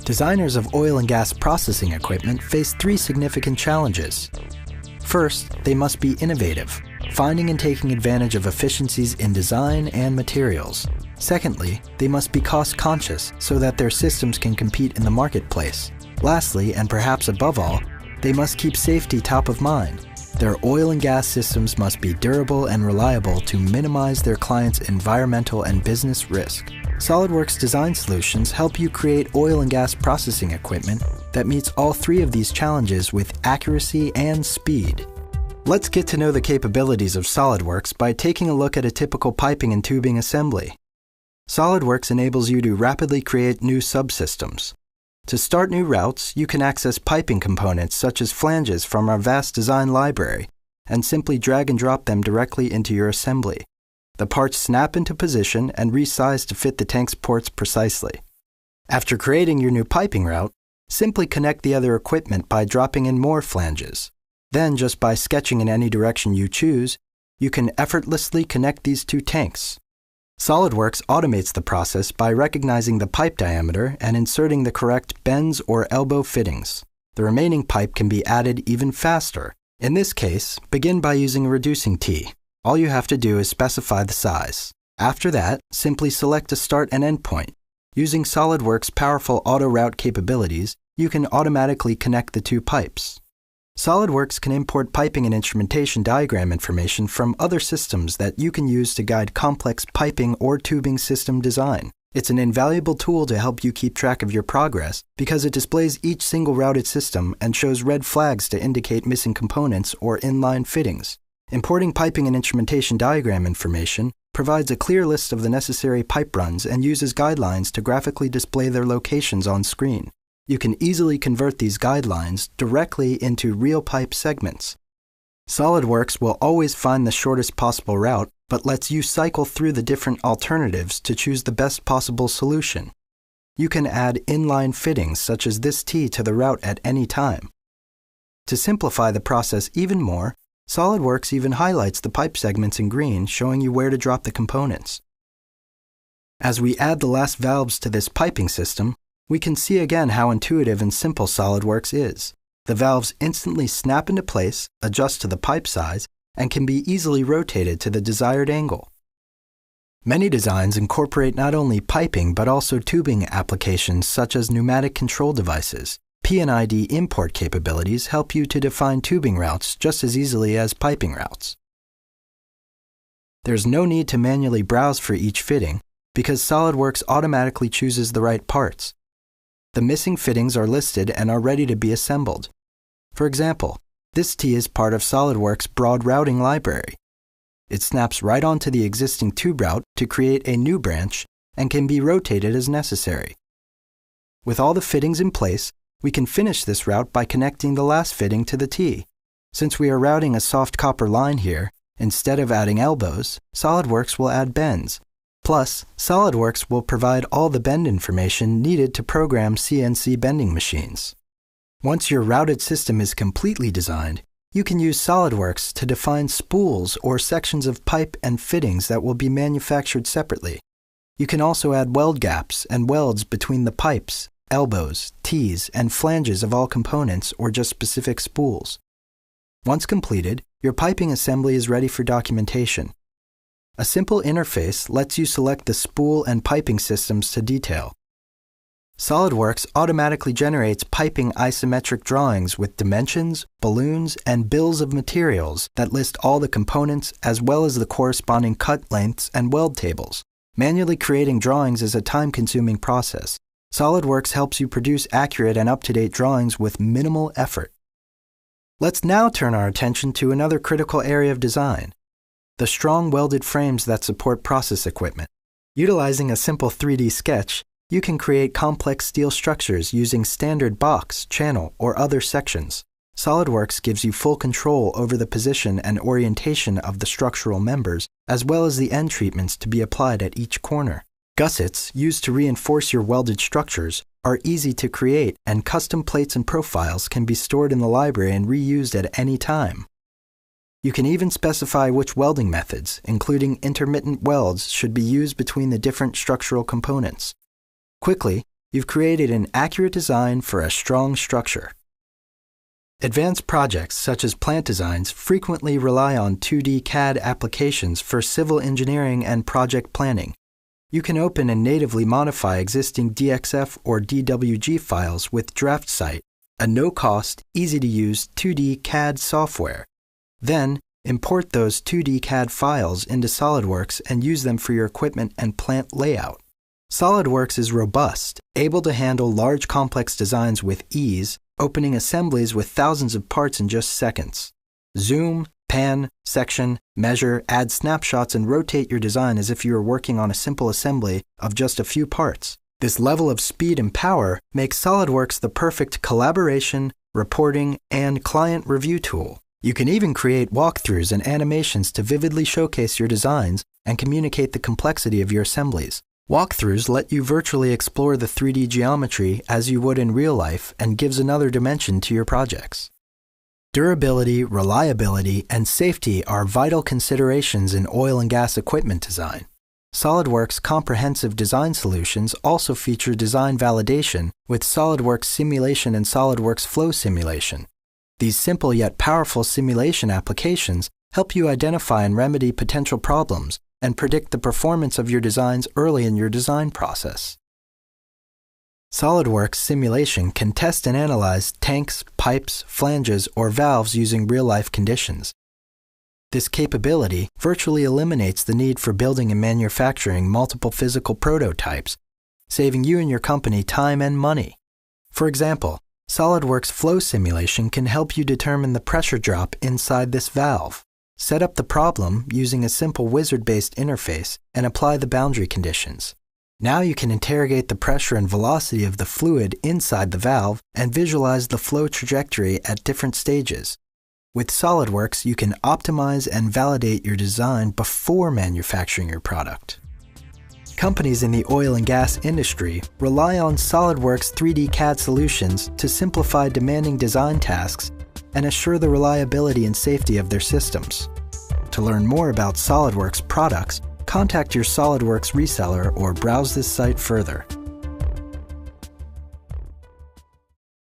Designers of oil and gas processing equipment face three significant challenges. First, they must be innovative, finding and taking advantage of efficiencies in design and materials. Secondly, they must be cost-conscious so that their systems can compete in the marketplace. Lastly, and perhaps above all, they must keep safety top of mind. Their oil and gas systems must be durable and reliable to minimize their clients' environmental and business risk. SOLIDWORKS Design Solutions help you create oil and gas processing equipment that meets all three of these challenges with accuracy and speed. Let's get to know the capabilities of SOLIDWORKS by taking a look at a typical piping and tubing assembly. SOLIDWORKS enables you to rapidly create new subsystems. To start new routes, you can access piping components such as flanges from our vast design library and simply drag and drop them directly into your assembly. The parts snap into position and resize to fit the tank's ports precisely. After creating your new piping route, simply connect the other equipment by dropping in more flanges. Then, just by sketching in any direction you choose, you can effortlessly connect these two tanks. SOLIDWORKS automates the process by recognizing the pipe diameter and inserting the correct bends or elbow fittings. The remaining pipe can be added even faster. In this case, begin by using a reducing tee. All you have to do is specify the size. After that, simply select a start and end point. Using SOLIDWORKS' powerful auto route capabilities, you can automatically connect the two pipes. SOLIDWORKS can import piping and instrumentation diagram information from other systems that you can use to guide complex piping or tubing system design. It's an invaluable tool to help you keep track of your progress because it displays each single routed system and shows red flags to indicate missing components or inline fittings. Importing piping and instrumentation diagram information provides a clear list of the necessary pipe runs and uses guidelines to graphically display their locations on screen. You can easily convert these guidelines directly into real pipe segments. SOLIDWORKS will always find the shortest possible route, but lets you cycle through the different alternatives to choose the best possible solution. You can add inline fittings such as this tee to the route at any time. To simplify the process even more, SOLIDWORKS even highlights the pipe segments in green, showing you where to drop the components. As we add the last valves to this piping system, we can see again how intuitive and simple SOLIDWORKS is. The valves instantly snap into place, adjust to the pipe size, and can be easily rotated to the desired angle. Many designs incorporate not only piping but also tubing applications such as pneumatic control devices. P&ID import capabilities help you to define tubing routes just as easily as piping routes. There's no need to manually browse for each fitting because SOLIDWORKS automatically chooses the right parts. The missing fittings are listed and are ready to be assembled. For example, this tee is part of SOLIDWORKS' broad routing library. It snaps right onto the existing tube route to create a new branch and can be rotated as necessary. With all the fittings in place, we can finish this route by connecting the last fitting to the tee. Since we are routing a soft copper line here, instead of adding elbows, SOLIDWORKS will add bends. Plus, SOLIDWORKS will provide all the bend information needed to program CNC bending machines. Once your routed system is completely designed, you can use SOLIDWORKS to define spools or sections of pipe and fittings that will be manufactured separately. You can also add weld gaps and welds between the pipes, elbows, tees, and flanges of all components or just specific spools. Once completed, your piping assembly is ready for documentation. A simple interface lets you select the spool and piping systems to detail. SOLIDWORKS automatically generates piping isometric drawings with dimensions, balloons, and bills of materials that list all the components as well as the corresponding cut lengths and weld tables. Manually creating drawings is a time-consuming process. SOLIDWORKS helps you produce accurate and up-to-date drawings with minimal effort. Let's now turn our attention to another critical area of design: the strong welded frames that support process equipment. Utilizing a simple 3D sketch, you can create complex steel structures using standard box, channel, or other sections. SOLIDWORKS gives you full control over the position and orientation of the structural members, as well as the end treatments to be applied at each corner. Gussets, used to reinforce your welded structures, are easy to create, and custom plates and profiles can be stored in the library and reused at any time. You can even specify which welding methods, including intermittent welds, should be used between the different structural components. Quickly, you've created an accurate design for a strong structure. Advanced projects such as plant designs frequently rely on 2D CAD applications for civil engineering and project planning. You can open and natively modify existing DXF or DWG files with DraftSite, a no-cost, easy-to-use 2D CAD software. Then, import those 2D CAD files into SOLIDWORKS and use them for your equipment and plant layout. SOLIDWORKS is robust, able to handle large complex designs with ease, opening assemblies with thousands of parts in just seconds. Zoom, pan, section, measure, add snapshots, and rotate your design as if you were working on a simple assembly of just a few parts. This level of speed and power makes SOLIDWORKS the perfect collaboration, reporting, and client review tool. You can even create walkthroughs and animations to vividly showcase your designs and communicate the complexity of your assemblies. Walkthroughs let you virtually explore the 3D geometry as you would in real life and gives another dimension to your projects. Durability, reliability, and safety are vital considerations in oil and gas equipment design. SOLIDWORKS comprehensive design solutions also feature design validation with SOLIDWORKS Simulation and SOLIDWORKS Flow Simulation. These simple yet powerful simulation applications help you identify and remedy potential problems and predict the performance of your designs early in your design process. SOLIDWORKS Simulation can test and analyze tanks, pipes, flanges, or valves using real-life conditions. This capability virtually eliminates the need for building and manufacturing multiple physical prototypes, saving you and your company time and money. For example, SOLIDWORKS Flow Simulation can help you determine the pressure drop inside this valve. Set up the problem using a simple wizard-based interface and apply the boundary conditions. Now you can interrogate the pressure and velocity of the fluid inside the valve and visualize the flow trajectory at different stages. With SOLIDWORKS, you can optimize and validate your design before manufacturing your product. Companies in the oil and gas industry rely on SOLIDWORKS 3D CAD solutions to simplify demanding design tasks and assure the reliability and safety of their systems. To learn more about SOLIDWORKS products, contact your SOLIDWORKS reseller or browse this site further.